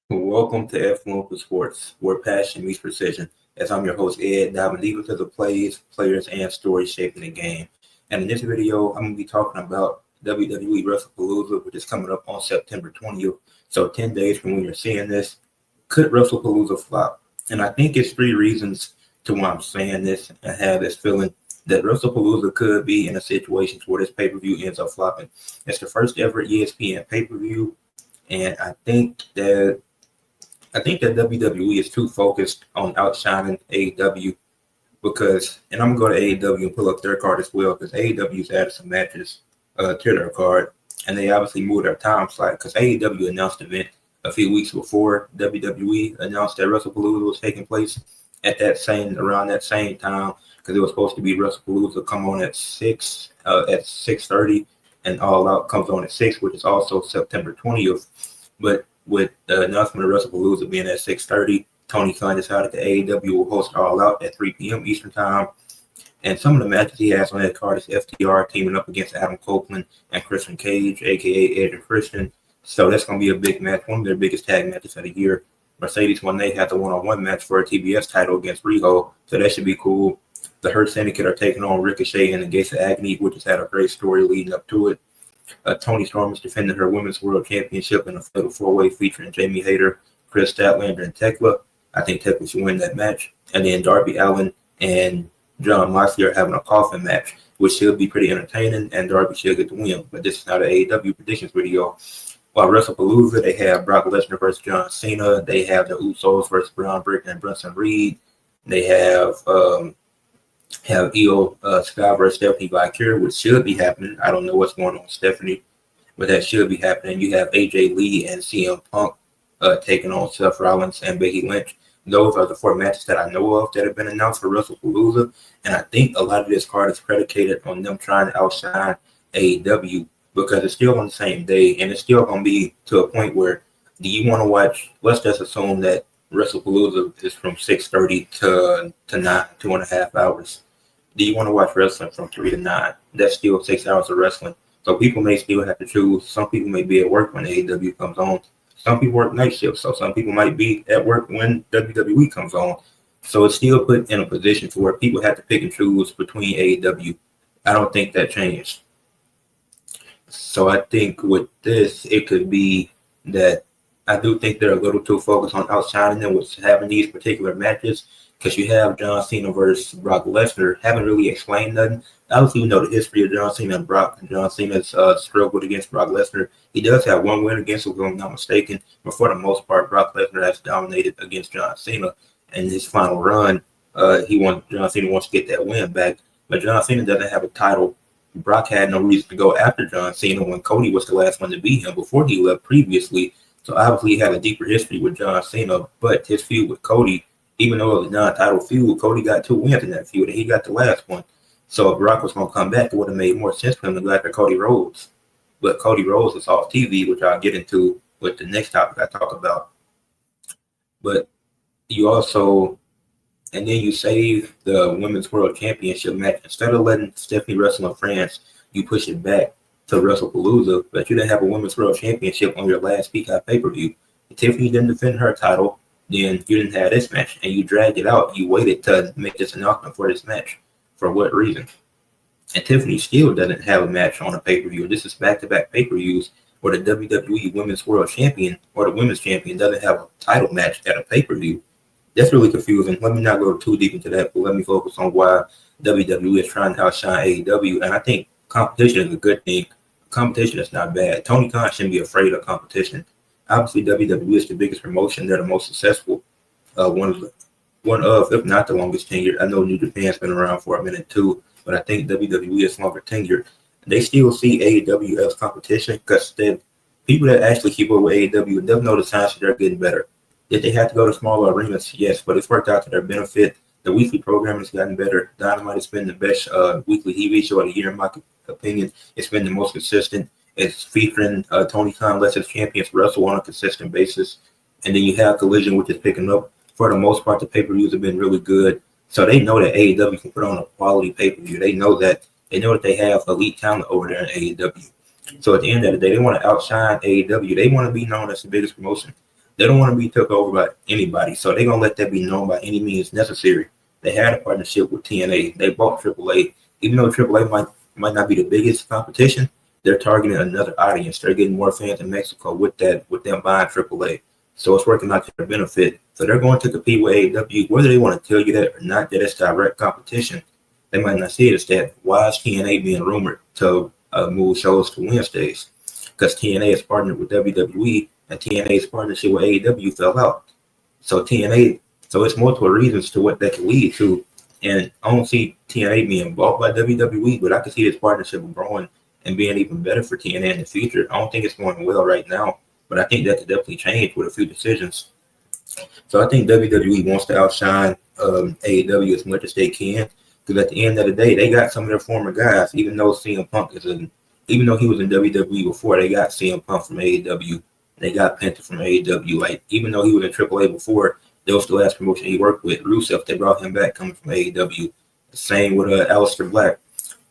Welcome to F1 for Sports, where passion meets precision. As I'm your host, Ed, diving deep into the plays, players, and stories shaping the game. And in this video, I'm going to be talking about WWE Wrestlepalooza, which is coming up on September 20th. So 10 days from when you're seeing this, could Wrestlepalooza flop? And I think it's three reasons to why I'm saying this and have this feeling that Wrestlepalooza could be in a situation where this pay-per-view ends up flopping. It's the first ever ESPN pay-per-view, and I think that WWE is too focused on outshining AEW because, and I'm going to go to AEW and pull up their card as well because AEW's added some matches to their card, and they obviously moved their time slot because AEW announced the event a few weeks before WWE announced that Wrestlepalooza was taking place around that same time because it was supposed to be Wrestlepalooza come on at 6:30, and All Out comes on at 6, which is also September 20th, but with the announcement of Wrestlepalooza being at 6:30, Tony Khan decided that AEW will host All Out at 3 p.m. Eastern Time. And some of the matches he has on that card is FTR teaming up against Adam Copeland and Christian Cage, a.k.a. Edge and Christian. So that's going to be a big match, one of their biggest tag matches of the year. Mercedes, when they had the one-on-one match for a TBS title against Riho, so that should be cool. The Hurt Syndicate are taking on Ricochet and the Gates of Agony, which has had a great story leading up to it. Toni Storm is defending her Women's World Championship in a fatal four-way featuring Jamie Hayter, Chris Statlander, and Tekla. I think Tekla should win that match. And then Darby Allin and John Moxley are having a coffin match, which should be pretty entertaining, and Darby should get the win. But this is not an AEW predictions video. While Wrestlepalooza, they have Brock Lesnar versus John Cena. They have the Usos versus Braun Breaker and Brunson Reed. They have Io Sky versus Stephanie Valkyrie, which should be happening. I don't know what's going on with Stephanie, but that should be happening. You have AJ Lee and CM Punk taking on Seth Rollins and Becky Lynch. Those are the four matches that I know of that have been announced for Wrestlepalooza, and I think a lot of this card is predicated on them trying to outshine AEW because it's still on the same day, and it's still going to be to a point where do you want to watch? Let's just assume that Wrestlepalooza is from 6:30 to 9, 2.5 hours. Do you want to watch wrestling from 3 to 9? That's still 6 hours of wrestling. So people may still have to choose. Some people may be at work when AEW comes on. Some people work night shifts, so some people might be at work when WWE comes on. So it's still put in a position to where people have to pick and choose between AEW. I don't think that changed. So I think with this, it could be that I do think they're a little too focused on outshining them with having these particular matches because you have John Cena versus Brock Lesnar. Haven't really explained nothing. Obviously, we know the history of John Cena and Brock. John Cena's struggled against Brock Lesnar. He does have one win against him, if I'm not mistaken. But for the most part, Brock Lesnar has dominated against John Cena. In his final run, John Cena wants to get that win back. But John Cena doesn't have a title. Brock had no reason to go after John Cena when Cody was the last one to beat him before he left previously. So obviously he had a deeper history with John Cena, but his feud with Cody, even though it was a non-title feud, Cody got 2 wins in that feud, and he got the last one. So if Brock was going to come back, it would have made more sense for him to go after Cody Rhodes. But Cody Rhodes is off TV, which I'll get into with the next topic I talk about. But you also, and then you save the Women's World Championship match. Instead of letting Stephanie wrestle in France, you push it back to Wrestlepalooza, but you didn't have a Women's World Championship on your last Peacock pay-per-view. If Tiffany didn't defend her title, then you didn't have this match, and you dragged it out. You waited to make this announcement for this match. For what reason? And Tiffany still doesn't have a match on a pay-per-view. This is back-to-back pay-per-views where the WWE Women's World Champion or the Women's Champion doesn't have a title match at a pay-per-view. That's really confusing. Let me not go too deep into that, but let me focus on why WWE is trying to outshine AEW. And I think competition is a good thing. Competition is not bad. Tony Khan shouldn't be afraid of competition. Obviously, WWE is the biggest promotion. They're the most successful. One of, if not the longest tenured. I know New Japan's been around for a minute too, but I think WWE is longer tenured. They still see AEW as competition because the people that actually keep up with AEW, they'll know the signs that they're getting better. Did they have to go to smaller arenas? Yes, but it's worked out to their benefit. The weekly programming has gotten better. Dynamite has been the best weekly TV show of the year, in my opinion. It's been the most consistent. It's featuring Tony Khan lets his champions wrestle on a consistent basis. And then you have Collision, which is picking up. For the most part, the pay-per-views have been really good. So they know that AEW can put on a quality pay-per-view. They know that they have elite talent over there in AEW. So at the end of the day, they want to outshine AEW. They want to be known as the biggest promotion. They don't want to be took over by anybody, so they're gonna let that be known by any means necessary. They had a partnership with TNA. They bought AAA, even though AAA might not be the biggest competition. They're targeting another audience. They're getting more fans in Mexico with them buying AAA. So it's working out to their benefit. So they're going to compete with AEW, whether they want to tell you that or not. That it's direct competition. They might not see it as that. Why is TNA being rumored to move shows to Wednesdays? Because TNA is partnered with WWE, and TNA's partnership with AEW fell out. So it's multiple reasons to what that could lead to. And I don't see TNA being bought by WWE, but I can see this partnership growing and being even better for TNA in the future. I don't think it's going well right now, but I think that could definitely change with a few decisions. So I think WWE wants to outshine AEW as much as they can, because at the end of the day, they got some of their former guys. Even though CM Punk even though he was in WWE before, they got CM Punk from AEW. They got Penta from AEW. Like, even though he was in AAA before, that was the last promotion he worked with. Rusev, they brought him back coming from AEW. The same with Aleister Black.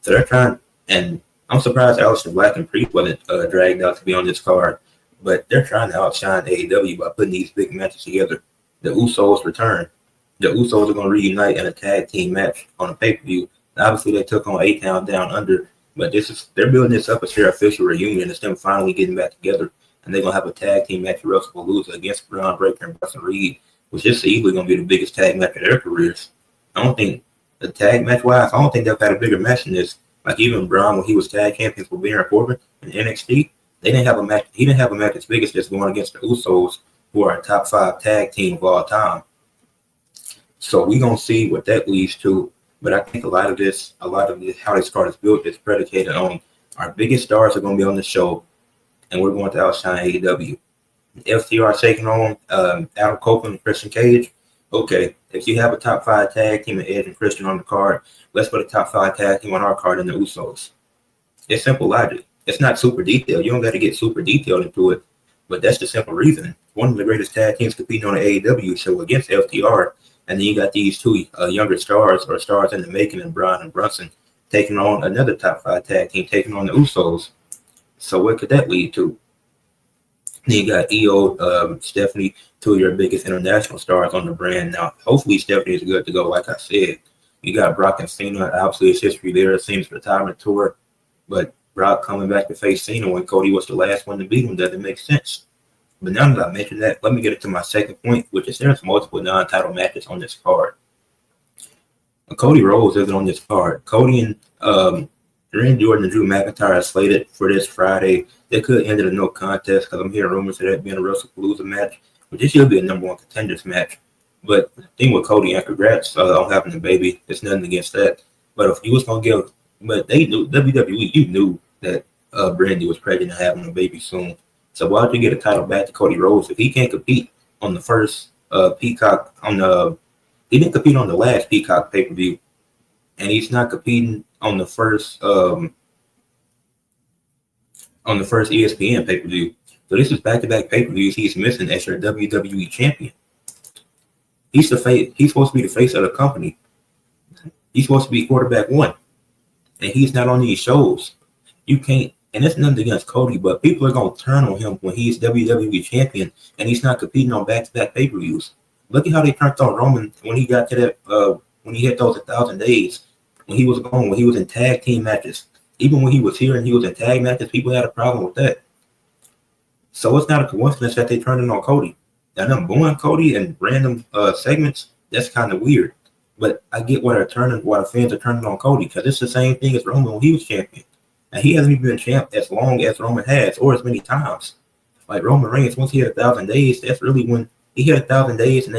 So they're trying, and I'm surprised Aleister Black and Priest wasn't dragged out to be on this card. But they're trying to outshine AEW by putting these big matches together. The Usos return. The Usos are going to reunite in a tag team match on a pay-per-view. Obviously, they took on A-Town Down Under, but they're building this up as their official reunion. It's them finally getting back together, and they're going to have a tag team match at Wrestlepalooza against Braun Breaker and Bronson Reed, which is easily going to be the biggest tag match of their careers. I don't think the tag match-wise, I don't think they've had a bigger match than this. Like, even Braun, when he was tag champions with Baron Corbin in NXT, they didn't have a match. He didn't have a match as big as this going against the Usos, who are a top 5 tag team of all time. So we're going to see what that leads to. But I think a lot of this, how this card is built, is predicated on our biggest stars are going to be on the show, and we're going to outshine AEW. FTR taking on Adam Copeland and Christian Cage. Okay, if you have a top 5 tag team and Edge and Christian on the card, let's put a top 5 tag team on our card in the Usos. It's simple logic. It's not super detailed. You don't got to get super detailed into it, but that's the simple reason. One of the greatest tag teams competing on the AEW show against FTR, and then you got these two younger stars or stars in the making, and Braun and Brunson taking on another top 5 tag team, taking on the Usos. So what could that lead to? Then you got EO, Stephanie, 2 of your biggest international stars on the brand. Now, hopefully Stephanie is good to go. Like I said, you got Brock and Cena. Obviously, it's history there. It seems retirement tour, but Brock coming back to face Cena when Cody was the last one to beat him doesn't make sense. But now that I mentioned that, let me get into my second point, which is there's multiple non-title matches on this card. Cody Rhodes isn't on this card. Cody and Randy Orton and Drew McIntyre are slated for this Friday. They could end in a no contest because I'm hearing rumors of that being a Wrestlepalooza match, but this should be a number 1 contenders match. But the thing with Cody, and congrats on having a baby. There's nothing against that. But if you was going to give, but they knew, WWE, you knew that Brandy was pregnant and having a baby soon. So why don't you get a title back to Cody Rhodes if he can't compete on the first Peacock he didn't compete on the last Peacock pay-per-view, and he's not competing on the first ESPN pay-per-view. So this is back-to-back pay-per-views he's missing as your WWE champion. He's the face. He's supposed to be the face of the company. He's supposed to be quarterback 1, and he's not on these shows. You can't. And it's nothing against Cody, but people are going to turn on him when he's WWE champion and he's not competing on back-to-back pay-per-views. Look at how they turned on Roman when he got to that, when he hit those 1,000 days, when he was in tag team matches. Even when he was here and he was in tag matches, people had a problem with that. So it's not a coincidence that they turned it on Cody. Now, them booing Cody and random segments, that's kind of weird. But I get why the fans are turning on Cody, because it's the same thing as Roman when he was champion. And he hasn't even been champ as long as Roman has, or as many times. Like Roman Reigns, once he had 1,000 days, that's really when he had 1,000 days, and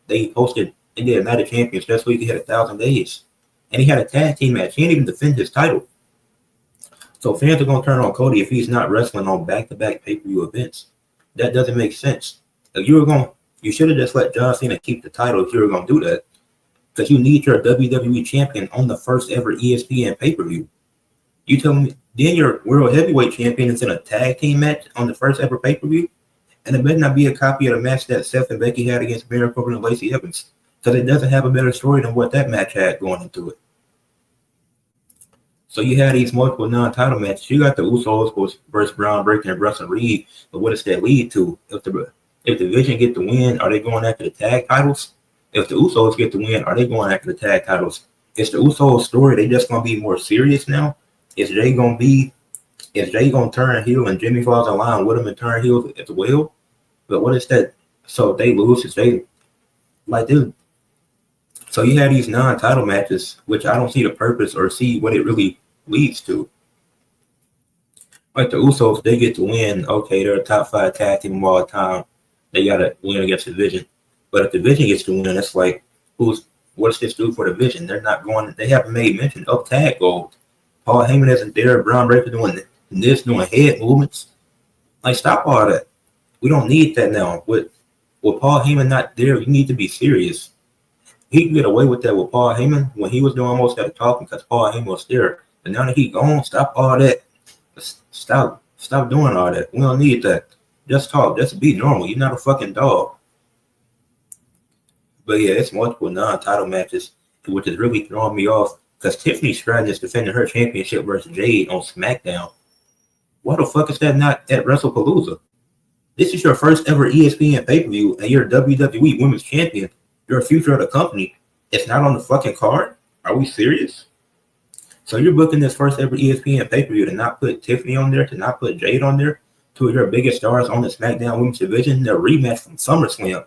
they posted and did a Night of Champions. That's week he had 1,000 days, and he had a tag team match. He didn't even defend his title. So fans are gonna turn on Cody if he's not wrestling on back-to-back pay-per-view events. That doesn't make sense. If you should have just let John Cena keep the title if you were gonna do that, because you need your WWE champion on the first ever ESPN pay-per-view. You tell me, then your World Heavyweight Champion is in a tag team match on the first ever pay-per-view, and it better not be a copy of the match that Seth and Becky had against Baron Corbin and Lacey Evans, because it doesn't have a better story than what that match had going into it. So you had these multiple non-title matches. You got the Usos versus Braun Breaker and Bronson Reed, but what does that lead to? If the Division get the win, are they going after the tag titles? If the Usos get the win, are they going after the tag titles? Is the Usos story, they just gonna be more serious now? Is Jay gonna turn heel and Jimmy falls in line with him and turn heel as well? But what is that? So if they lose, is they like this? So you have these non-title matches, which I don't see the purpose or see what it really leads to. Like the Usos, they get to win. Okay, they're a top 5 tag team of all time. They gotta win against the Division. But if the Division gets to win, it's like, what's this do for the Division? They're not going. They haven't made mention of tag gold. Paul Heyman isn't there. Braun Breaker doing head movements. Like, stop all that. We don't need that now. With Paul Heyman not there, you need to be serious. He can get away with that with Paul Heyman when he was doing most of the talking because Paul Heyman was there. But now that he's gone, stop all that. Stop doing all that. We don't need that. Just talk. Just be normal. You're not a fucking dog. But yeah, it's multiple non-title matches, which is really throwing me off because Tiffany Stratton is defending her championship versus Jade on SmackDown. Why the fuck is that not at Wrestlepalooza? This is your first ever ESPN pay-per-view and you're WWE Women's Champion. You're a future of the company. It's not on the fucking card? Are we serious? So you're booking this first ever ESPN pay-per-view to not put Tiffany on there, to not put Jade on there, two of your biggest stars on the SmackDown Women's Division, their rematch from SummerSlam.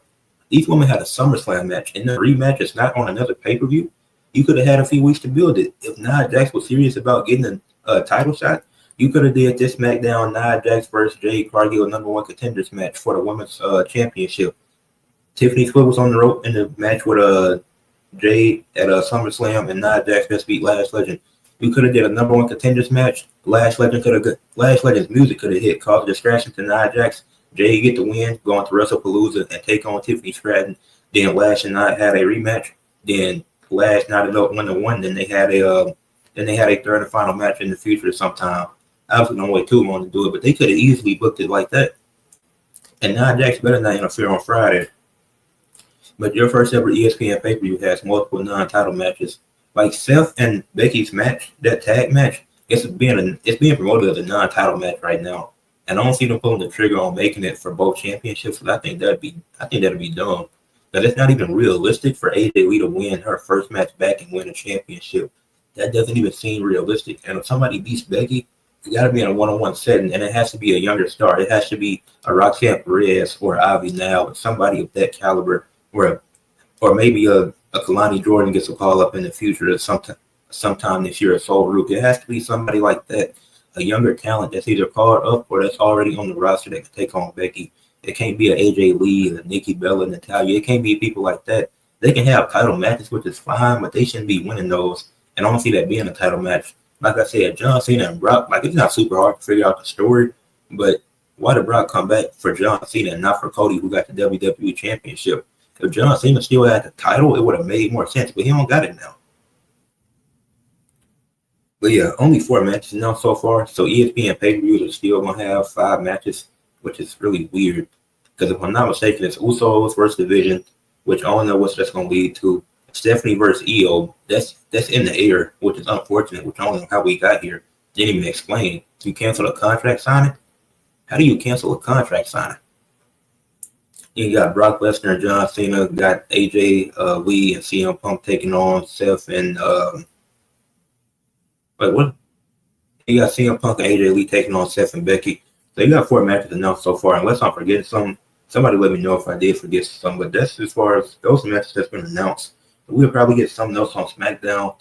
These women had a SummerSlam match, and the rematch is not on another pay-per-view. You could have had a few weeks to build it. If Nia Jax was serious about getting a title shot, you could have did this SmackDown Nia Jax versus Jade Cargill #1 contenders match for the women's championship. Tiffany Swift on the rope in the match with Jade at SummerSlam, and Nia Jax just beat Lash Legend. You could have did a #1 contenders match. Lash Legend's music could have hit, caused a distraction to Nia Jax. Jade get the win, go on to Wrestlepalooza and take on Tiffany Stratton. Then Lash and Nia had a rematch. Then Lash knotted up 1-1. Then they had a third and final match in the future sometime. Obviously, don't wait too long to do it, but they could have easily booked it like that. And Nia Jax better not interfere on Friday. But your first ever ESPN pay-per-view has multiple non-title matches. Like Seth and Becky's match, that tag match, it's being promoted as a non-title match right now. And I don't see them pulling the trigger on making it for both championships. Because I think that'd be dumb. Because it's not even realistic for AJ Lee to win her first match back and win a championship. That doesn't even seem realistic. And if somebody beats Becky, it got to be in a one-on-one setting, and it has to be a younger star. It has to be a Roxanne Perez or Ivy Now, or somebody of that caliber, or maybe a Kalani Jordan gets a call up in the future or sometime this year at Soul Rook. It has to be somebody like that, a younger talent that's either called up or that's already on the roster that can take on Becky. It can't be a AJ Lee, a Nikki Bella, Natalya. It can't be people like that. They can have title matches, which is fine, but they shouldn't be winning those. And I don't see that being a title match. Like I said, John Cena and Brock, like, it's not super hard to figure out the story, but why did Brock come back for John Cena and not for Cody, who got the WWE Championship? If John Cena still had the title, it would have made more sense, but he don't got it now. But yeah, only 4 matches now so far, so ESPN pay-per-views are still going to have 5 matches, which is really weird, because if I'm not mistaken, it's Usos versus Division, which I don't know what that's going to lead to. Stephanie versus Io, that's in the air, which is unfortunate, which I don't know how we got here. Didn't even explain. You cancel a contract signing? How do you cancel a contract signing? You got Brock Lesnar and John Cena, got AJ Lee and CM Punk taking on Seth and what? You got CM Punk and AJ Lee taking on Seth and Becky. So you got 4 matches announced so far. Unless I'm forgetting some, somebody let me know if I did forget some. But that's as far as those matches that's been announced. We'll probably get something else on SmackDown.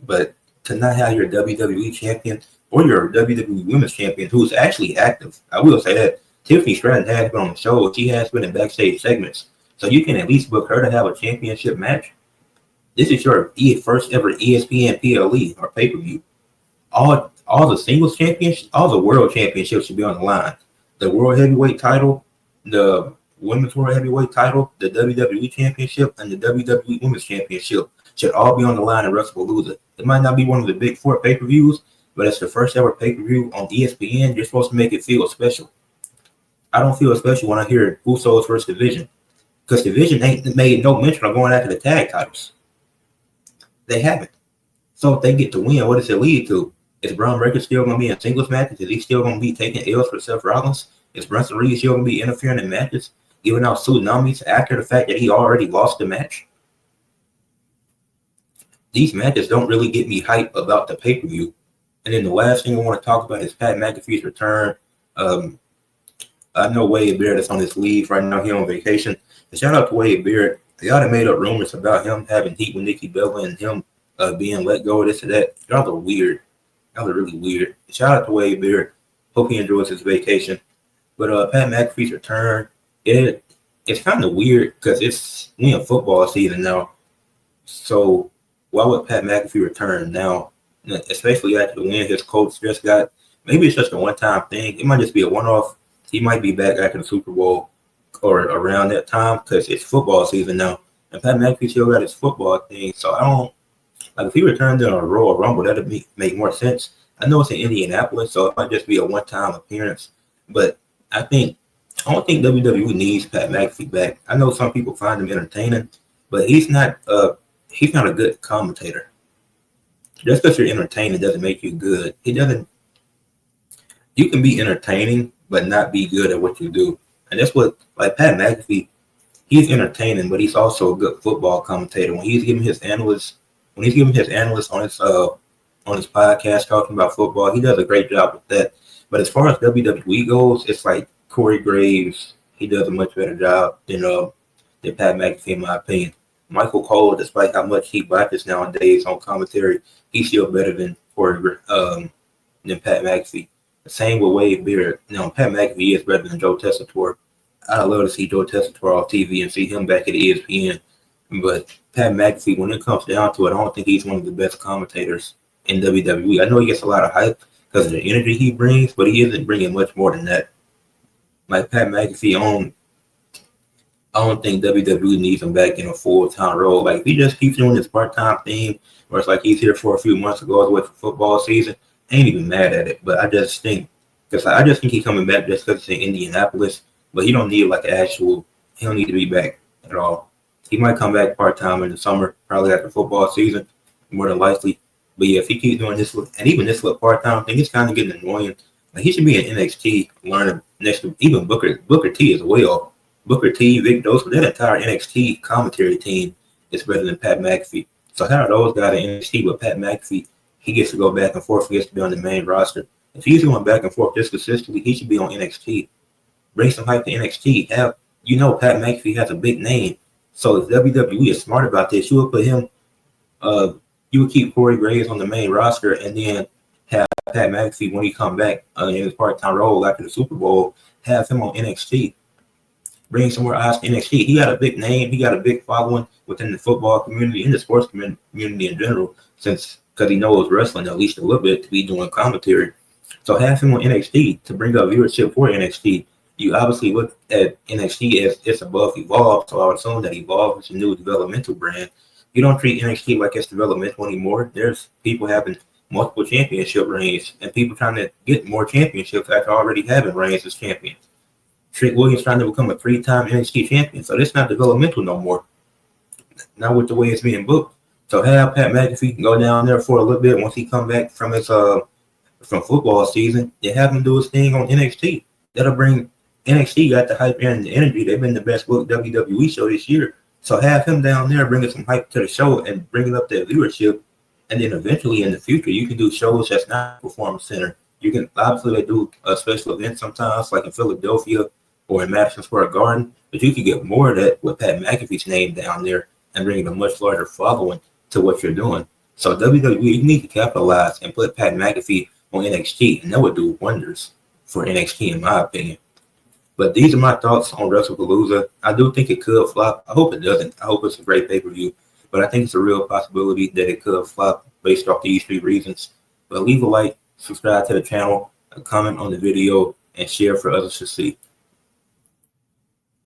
But to not have your WWE champion or your WWE Women's Champion, who's actually active, I will say that Tiffany Stratton has been on the show. She has been in backstage segments. So you can at least book her to have a championship match. This is your first ever ESPN PLE or pay-per-view. All the singles championships, all the world championships should be on the line. The world heavyweight title, the women's world heavyweight title, the WWE championship, and the WWE women's championship should all be on the line at Wrestlepalooza. It might not be one of the big 4 pay-per-views, but it's the first ever pay-per-view on ESPN. You're supposed to make it feel special. I don't feel special when I hear Usos versus Division, because Division ain't made no mention of going after the tag titles. They haven't. So if they get to win, what does it lead to? Is Braun Breaker still going to be in singles matches? Is he still going to be taking L's for Seth Rollins? Is Bronson Reed still going to be interfering in matches? giving out tsunamis after the fact that he already lost the match. These matches don't really get me hype about the pay-per-view. And then the last thing I want to talk about is Pat McAfee's return. I know Wade Barrett is on his leave right now. He's on vacation. But shout out to Wade Barrett. Y'all have made up rumors about him having heat with Nikki Bella and him being let go of this or that. Y'all are weird. Y'all are really weird. Shout out to Wade Barrett. Hope he enjoys his vacation. But Pat McAfee's return, it's kind of weird because it's in football season now. So why would Pat McAfee return now? Especially after the win his coach just got. Maybe it's just a one-time thing. It might just be a one-off. He might be back after the Super Bowl or around that time because it's football season now. And Pat McAfee still got his football thing. So I don't, like if he returned in a Royal Rumble, that'd make more sense. I know it's in Indianapolis, so it might just be a one-time appearance. But I don't think WWE needs Pat McAfee back. I know some people find him entertaining, but he's not a good commentator. Just because you're entertaining doesn't make you good. You can be entertaining, but not be good at what you do. And that's what, like Pat McAfee, he's entertaining, but he's also a good football commentator. When he's giving his analysts on his podcast talking about football, he does a great job with that. But as far as WWE goes, it's like Corey Graves. He does a much better job than Pat McAfee, in my opinion. Michael Cole, despite how much he botches nowadays on commentary, he's still better than than Pat McAfee. The same with Wade Barrett. Pat McAfee is better than Joe Tessitore. I'd love to see Joe Tessitore off TV and see him back at ESPN. But Pat McAfee, when it comes down to it, I don't think he's one of the best commentators in WWE. I know he gets a lot of hype because of the energy he brings, but he isn't bringing much more than that. Like Pat McAfee, I don't think WWE needs him back in a full-time role. Like, if he just keeps doing this part-time thing, where it's like he's here for a few months to go all the way for football season, I ain't even mad at it. But I just think he's coming back just because it's in Indianapolis, but he don't need he don't need to be back at all. He might come back part-time in the summer, probably after football season, more than likely. But yeah, if he keeps doing this, and even this little part-time thing, it's kind of getting annoying. Like, he should be in NXT learning next to even Booker T as well. Booker T, Vic Dose, that entire NXT commentary team is better than Pat McAfee. So how are those guys in NXT with Pat McAfee? He gets to go back and forth. He gets to be on the main roster. If he's going back and forth just consistently, he should be on NXT. Bring some hype to NXT. Pat McAfee has a big name. So if WWE is smart about this, you would put him. You would keep Corey Graves on the main roster, and then have Pat McAfee when he come back in his part-time role after the Super Bowl. Have him on NXT. Bring some more eyes to NXT. He got a big name. He got a big following within the football community and the sports community in general, because he knows wrestling at least a little bit to be doing commentary. So have him on NXT to bring up viewership for NXT. You obviously look at NXT as it's above Evolve, so I would assume that Evolve is a new developmental brand. You don't treat NXT like it's developmental anymore. There's people having multiple championship reigns and people trying to get more championships after already having reigns as champions. Trick Williams trying to become a 3-time NXT champion. So that's not developmental no more. Not with the way it's being booked. So have Pat McAfee go down there for a little bit once he come back from his from football season and have him do his thing on NXT. That'll bring NXT got the hype and the energy. They've been the best booked WWE show this year. So have him down there bringing some hype to the show and bringing up their viewership. And then eventually in the future, you can do shows that's not Performance Center. You can obviously do a special event sometimes, like in Philadelphia or in Madison Square Garden, but you can get more of that with Pat McAfee's name down there and bringing a much larger following to what you're doing. So WWE, you need to capitalize and put Pat McAfee on NXT, and that would do wonders for NXT, in my opinion. But these are my thoughts on Wrestlepalooza. I do think it could flop. I hope it doesn't. I hope it's a great pay-per-view, but I think it's a real possibility that it could flop based off these 3 reasons. But leave a like, subscribe to the channel, a comment on the video, and share for others to see.